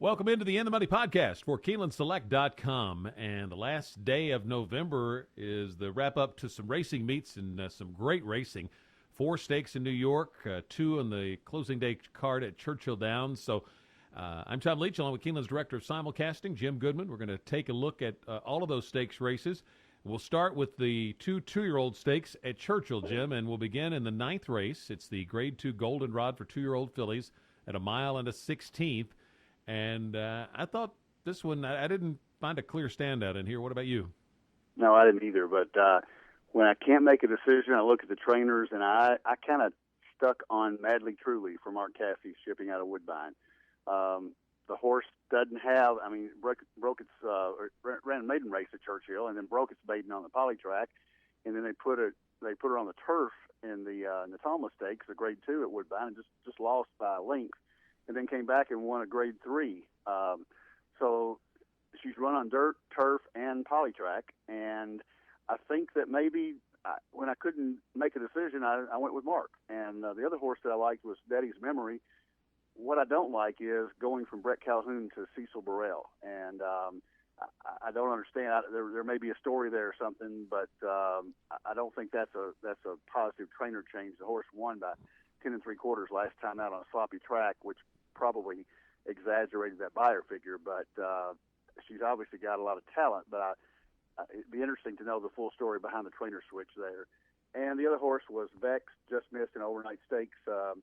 Welcome into the In the Money podcast for KeenelandSelect.com. And the last day of November is the wrap-up to some racing meets and some great racing. 4 stakes in New York, 2 on the closing day card at Churchill Downs. So I'm Tom Leach, along with Keeneland's director of Simulcasting, Jim Goodman. We're going to take a look at all of those stakes races. We'll start with the 2 two-year-old stakes at Churchill, Jim, and we'll begin in the 9th race. It's the Grade 2 Goldenrod for 2-year-old fillies at 1 mile and a 16th. And I thought this one, I didn't find a clear standout in here. What about you? No, I didn't either. But when I can't make a decision, I look at the trainers, and I kind of stuck on Madly Truly for Mark Cassie's shipping out of Woodbine. The horse doesn't have, broke its, ran a maiden race at Churchill and then broke its maiden on the poly track. And then they put her on the turf in the Thomas Stakes, the Grade 2 at Woodbine, and just lost by a length. And then came back and won a Grade 3. So she's run on dirt, turf, and poly track. And I think that maybe when I couldn't make a decision, I went with Mark. And the other horse that I liked was Daddy's Memory. What I don't like is going from Brett Calhoun to Cecil Burrell. And I don't understand. There may be a story there or something, but I don't think that's a positive trainer change. The horse won by 10 3/4 last time out on a sloppy track, which probably exaggerated that buyer figure, but she's obviously got a lot of talent. But it'd be interesting to know the full story behind the trainer switch there. And the other horse was Vex, just missed an overnight stakes on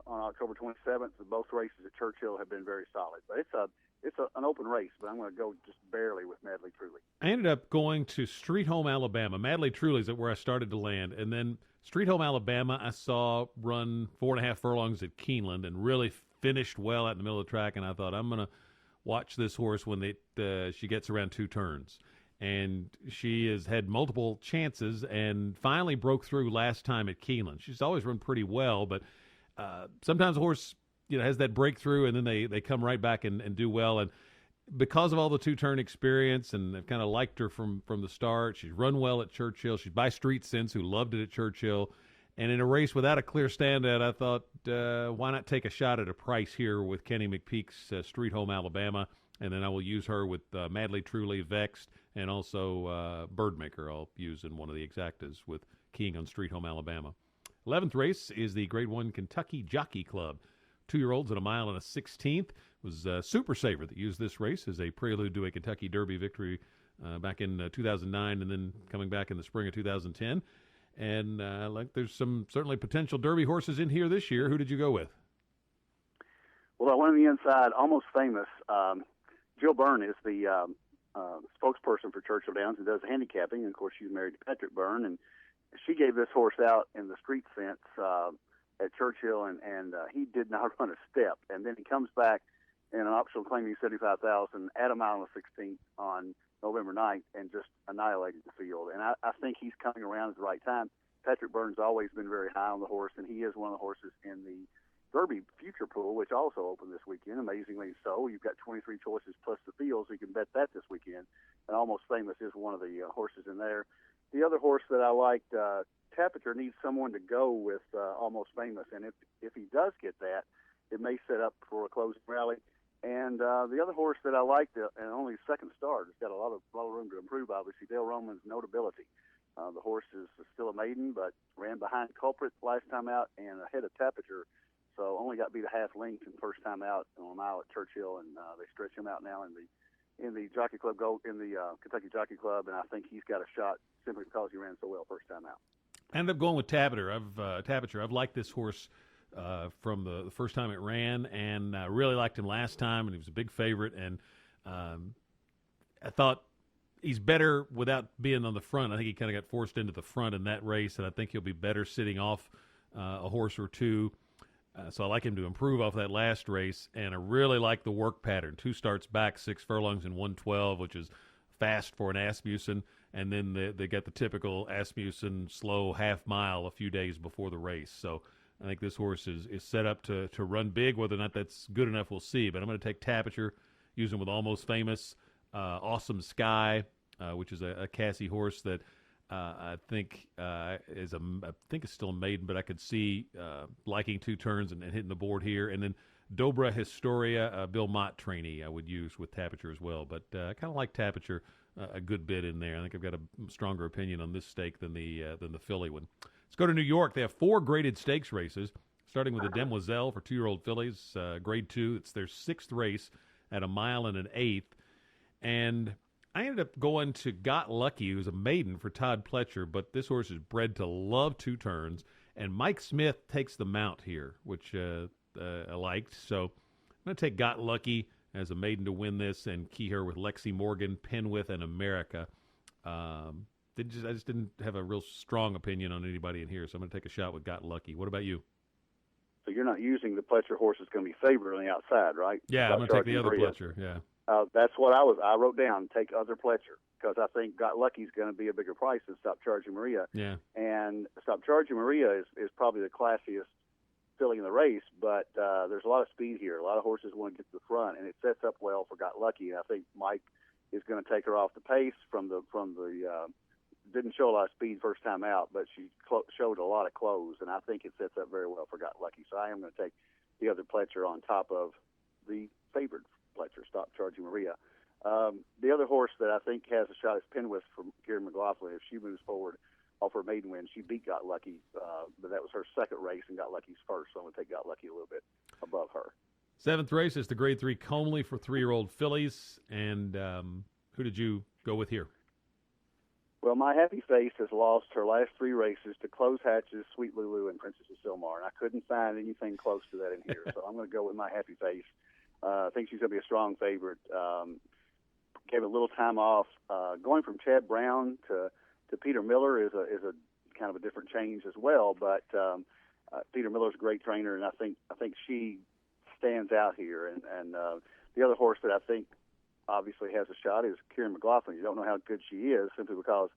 October 27th. Both races at Churchill have been very solid, but it's an open race. But I'm going to go just barely with Madly Truly. I ended up going to Street Home, Alabama. Madly Truly is where I started to land, and then Street Home, Alabama, I saw run 4.5 furlongs at Keeneland and really finished well out in the middle of the track, and I thought, I'm going to watch this horse when she gets around 2 turns. And she has had multiple chances and finally broke through last time at Keeneland. She's always run pretty well, but sometimes a horse has that breakthrough, and then they come right back and do well. And because of all the 2-turn experience, and I've kind of liked her from the start. She's run well at Churchill. She's by Street Sense, who loved it at Churchill. And in a race without a clear standout, I thought, why not take a shot at a price here with Kenny McPeek's Street Home, Alabama, and then I will use her with Madly Truly, Vexed, and also Birdmaker I'll use in one of the exactas with keying on Street Home, Alabama. 11th race is the Grade 1 Kentucky Jockey Club. 2-year-olds at 1 mile and a 16th. It was Super Saver that used this race as a prelude to a Kentucky Derby victory back in 2009 and then coming back in the spring of 2010. And there's some certainly potential Derby horses in here this year. Who did you go with? Well, I went on the inside, Almost Famous. Jill Byrne is the spokesperson for Churchill Downs and does handicapping. And, of course, she's married to Patrick Byrne. And she gave this horse out in the Street Sense at Churchill, and he did not run a step. And then he comes back in an optional claiming $75,000 at 1 mile and a 16th on November 9th and just annihilated the field. And I think he's coming around at the right time. Patrick Byrne's always been very high on the horse, and he is one of the horses in the Derby Future Pool, which also opened this weekend, amazingly so. You've got 23 choices plus the field, so you can bet that this weekend. And Almost Famous is one of the horses in there. The other horse that I liked, Tapiture, needs someone to go with Almost Famous, and if he does get that, it may set up for a closing rally. And the other horse that I liked, and only second start, has got a lot of room to improve, obviously, Dale Roman's Notability. The horse is still a maiden, but ran behind Culprit last time out and ahead of Tapiture, so only got beat a half length in first time out on a mile at Churchill, and they stretch him out now in the Jockey Club Kentucky Jockey Club, and I think he's got a shot simply because he ran so well first time out. I ended up going with Tapiture. I've liked this horse from the first time it ran, and I really liked him last time, and he was a big favorite. And I thought he's better without being on the front. I think he kind of got forced into the front in that race, and I think he'll be better sitting off a horse or two. So I like him to improve off that last race, and I really like the work pattern. 2 starts back, 6 furlongs in 1:12, which is fast for an Asmussen, and then they got the typical Asmussen slow half mile a few days before the race. So I think this horse is set up to run big. Whether or not that's good enough, we'll see. But I'm going to take Tapiture, use him with Almost Famous, Awesome Sky, which is a Cassie horse that I think is still a maiden, but I could see liking 2 turns and hitting the board here. And then Dobra Historia, Bill Mott trainee I would use with Tapiture as well. But I kind of like Tapiture a good bit in there. I think I've got a stronger opinion on this stake than the filly one. Let's go to New York. They have 4 graded stakes races, starting with the Demoiselle for 2-year-old fillies, grade 2. It's their 6th race at 1 mile and an 1/8. And I ended up going to Got Lucky, who's a maiden for Todd Pletcher, but this horse is bred to love 2 turns. And Mike Smith takes the mount here, which I liked. So I'm going to take Got Lucky as a maiden to win this and key her with Lexi Morgan, Penwith, and America. I just didn't have a real strong opinion on anybody in here, so I'm going to take a shot with Got Lucky. What about you? So you're not using the Pletcher horse that's going to be favored on the outside, right? Yeah, I'm going to take the other Pletcher, yeah. That's what I wrote down, take other Pletcher, because I think Got Lucky's going to be a bigger price than Stop Charging Maria. Yeah. And Stop Charging Maria is probably the classiest filly in the race, but there's a lot of speed here. A lot of horses want to get to the front, and it sets up well for Got Lucky. And I think Mike is going to take her off the pace from the didn't show a lot of speed first time out, but she showed a lot of close, and I think it sets up very well for Got Lucky. So I am going to take the other Pletcher on top of the favored Pletcher, Stop Charging Maria. The other horse that I think has a shot is Penwith from Kieran McLaughlin. If she moves forward off her maiden win, she beat Got Lucky, but that was her second race and Got Lucky's first, so I'm going to take Got Lucky a little bit above her. 7th race is the grade 3 Comely for 3-year-old fillies. And who did you go with here? Well, My Happy Face has lost her last 3 races to Close Hatches, Sweet Lulu, and Princess of Silmar, and I couldn't find anything close to that in here, so I'm going to go with My Happy Face. I think she's going to be a strong favorite. Gave a little time off. Going from Chad Brown to Peter Miller is a kind of a different change as well, but Peter Miller's a great trainer, and I think she stands out here. And the other horse that I think obviously has a shot is Kieran McLaughlin. You don't know how good she is simply because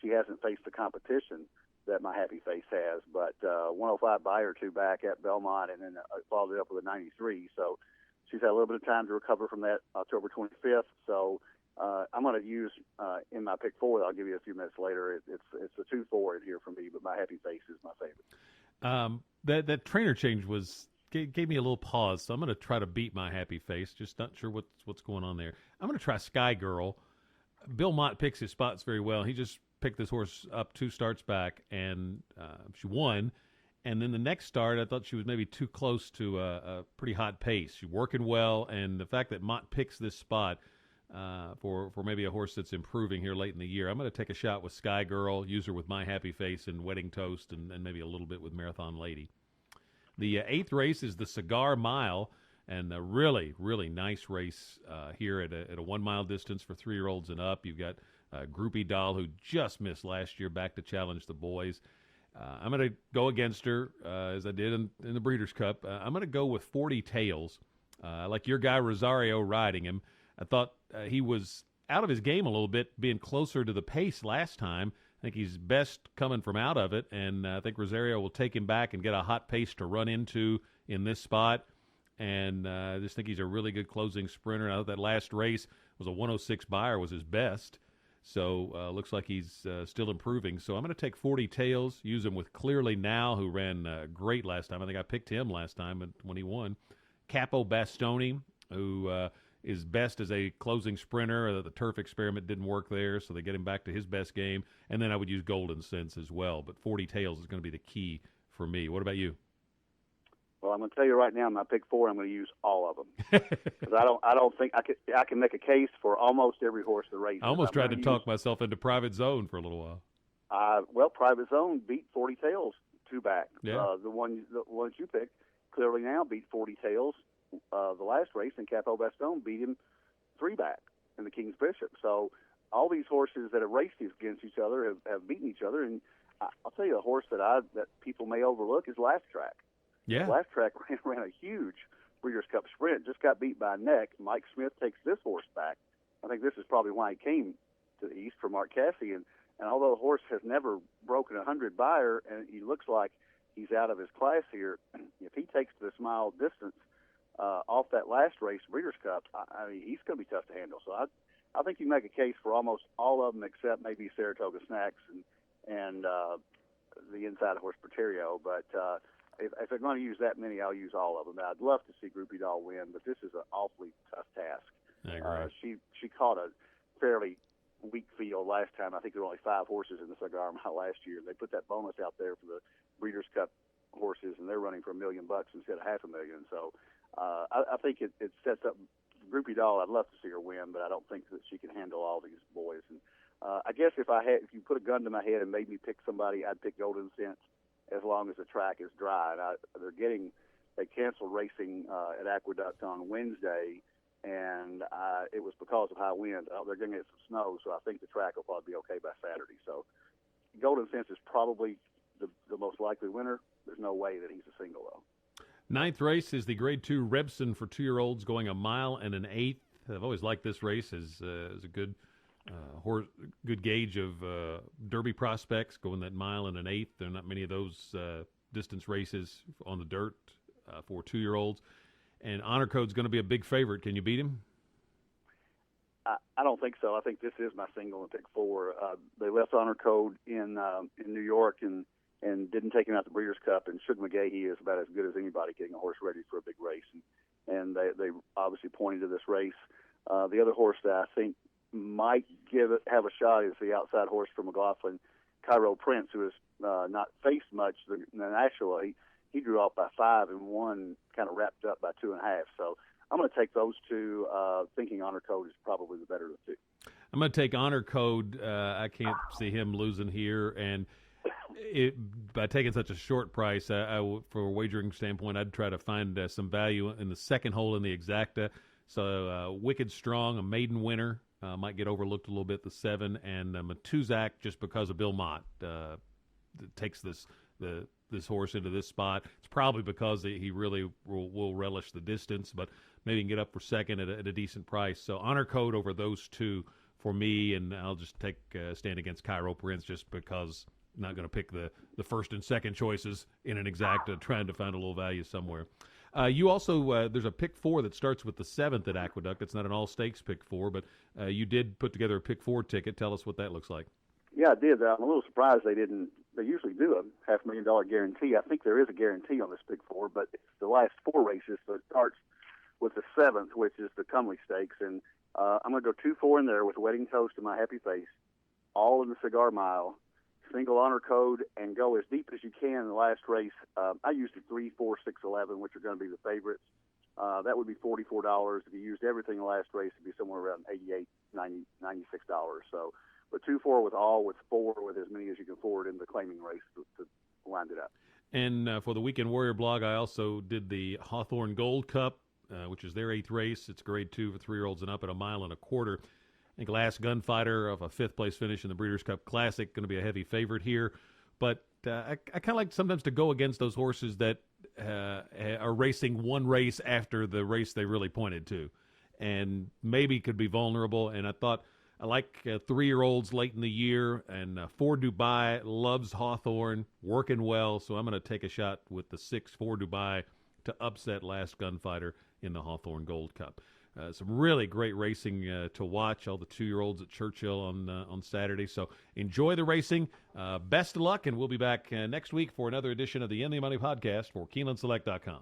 she hasn't faced the competition that My Happy Face has, but 105 by or 2 back at Belmont, and then followed it up with a 93. So she's had a little bit of time to recover from that October 25th. So I'm going to use in my pick 4 that I'll give you a few minutes later. It's a 2-4 in here for me, but My Happy Face is my favorite. That trainer change gave me a little pause, so I'm going to try to beat My Happy Face. Just not sure what's going on there. I'm going to try Sky Girl. Bill Mott picks his spots very well. He just picked this horse up 2 starts back, and she won. And then the next start, I thought she was maybe too close to a pretty hot pace. She's working well, and the fact that Mott picks this spot for maybe a horse that's improving here late in the year, I'm going to take a shot with Sky Girl, use her with My Happy Face and Wedding Toast, and maybe a little bit with Marathon Lady. The 8th race is the Cigar Mile, and a really, really nice race here at a 1 mile distance for 3-year-olds and up. You've got Groupie Doll, who just missed last year, back to challenge the boys. I'm going to go against her, as I did in the Breeders' Cup. I'm going to go with 40 Tails. Like your guy Rosario riding him. I thought he was out of his game a little bit, being closer to the pace last time. I think he's best coming from out of it, and I think Rosario will take him back and get a hot pace to run into in this spot. And I just think he's a really good closing sprinter. I thought that last race was a 106 buyer, was his best. So looks like he's still improving. So I'm going to take 40 Tails, use him with Clearly Now, who ran great last time. I think I picked him last time when he won. Capo Bastoni, who is best as a closing sprinter. The turf experiment didn't work there, so they get him back to his best game. And then I would use Goldencents as well. But 40 Tails is going to be the key for me. What about you? Well, I'm going to tell you right now, my pick 4, I'm going to use all of them. Because I don't think I can make a case for almost every horse in the race. I almost tried to talk myself into Private Zone for a little while. Well, Private Zone beat 40 Tails 2 back. Yeah. The ones you picked Clearly Now beat 40 Tails the last race, and Capo Bastone beat him 3 back in the King's Bishop. So all these horses that have raced against each other have beaten each other. And I'll tell you, a horse that people may overlook is Last Track. Yeah. Last Track ran a huge Breeders' Cup sprint, just got beat by a neck. Mike Smith takes this horse back. I think this is probably why he came to the East for Mark Cassey. And although the horse has never broken 100 buyer, and he looks like he's out of his class here, if he takes this mile distance off that last race, Breeders' Cup, I mean, he's going to be tough to handle. So I think you make a case for almost all of them except maybe Saratoga Snacks and the Inside Horse Paterio. But if they're going to use that many, I'll use all of them. Now, I'd love to see Groupie Doll win, but this is an awfully tough task. I agree. She caught a fairly weak field last time. I think there were only 5 horses in the Cigar Mile last year. They put that bonus out there for the Breeders' Cup horses, and they're running for $1 million instead of $500,000. So I think it sets up Groupie Doll. I'd love to see her win, but I don't think that she can handle all these boys. And I guess if you put a gun to my head and made me pick somebody, I'd pick Goldencents as long as the track is dry. And they canceled racing at Aqueduct on Wednesday, and it was because of high wind. They're going to get some snow, so I think the track will probably be okay by Saturday. So Goldencents is probably the most likely winner. There's no way that he's a single, though. 9th race is the Grade 2 Rebson for 2-year-olds going 1 mile and an 1/8. I've always liked this race as a good good gauge of Derby prospects going that 1 mile and an 1/8. There are not many of those distance races on the dirt for 2-year-olds. And Honor Code's going to be a big favorite. Can you beat him? I don't think so. I think this is my single and pick 4. They left Honor Code in New York and didn't take him out the Breeders' Cup. And Suge McGahee is about as good as anybody getting a horse ready for a big race. And they obviously pointed to this race. The other horse that I think might have a shot is the outside horse from McLaughlin, Cairo Prince, who has not faced much the National. He drew off by 5 and won, kind of wrapped up by 2.5. So I'm going to take those two, thinking Honor Code is probably the better of the two. I'm going to take Honor Code. I can't see him losing here. And by taking such a short price, for a wagering standpoint, I'd try to find some value in the second hole in the exacta. So Wicked Strong, a maiden winner, might get overlooked a little bit, the 7, and Matuzak, just because of Bill Mott, takes this horse into this spot. It's probably because he really will relish the distance, but maybe he can get up for second at a decent price. So Honor Code over those two for me, and I'll just take stand against Cairo Prince just because I'm not going to pick the first and second choices in an exacta, trying to find a little value somewhere. You also, there's a pick 4 that starts with the 7th at Aqueduct. It's not an all-stakes pick 4, but you did put together a pick 4 ticket. Tell us what that looks like. Yeah, I did. I'm a little surprised they didn't. They usually do a $500,000 guarantee. I think there is a guarantee on this pick 4, but it's the last 4 races, so it starts with the 7th, which is the Cumley Stakes. And I'm going to go 2-4 in there with Wedding Toast and My Happy Face, all in the Cigar Mile. Single Honor Code, and go as deep as you can in the last race. I used the 3, 4, 6, 11, which are going to be the favorites. That would be $44. If you used everything in the last race, it'd be somewhere around $88, $90, $96. So, but 2-4 with all, with 4 with as many as you can forward in the claiming race to wind it up. And for the Weekend Warrior blog, I also did the Hawthorne Gold Cup, which is their 8th race. It's Grade 2 for 3-year-olds and up at 1.25 miles. I think Last Gunfighter of a 5th place finish in the Breeders' Cup Classic, going to be a heavy favorite here. But I kind of like sometimes to go against those horses that are racing one race after the race they really pointed to, and maybe could be vulnerable. And I thought I like 3-year-olds late in the year, and 4 Dubai loves Hawthorne, working well. So I'm going to take a shot with the 6 4 Dubai to upset Last Gunfighter in the Hawthorne Gold Cup. Some really great racing to watch, all the 2-year-olds at Churchill on Saturday. So enjoy the racing. Best of luck, and we'll be back next week for another edition of the In the Money podcast for KeenelandSelect.com.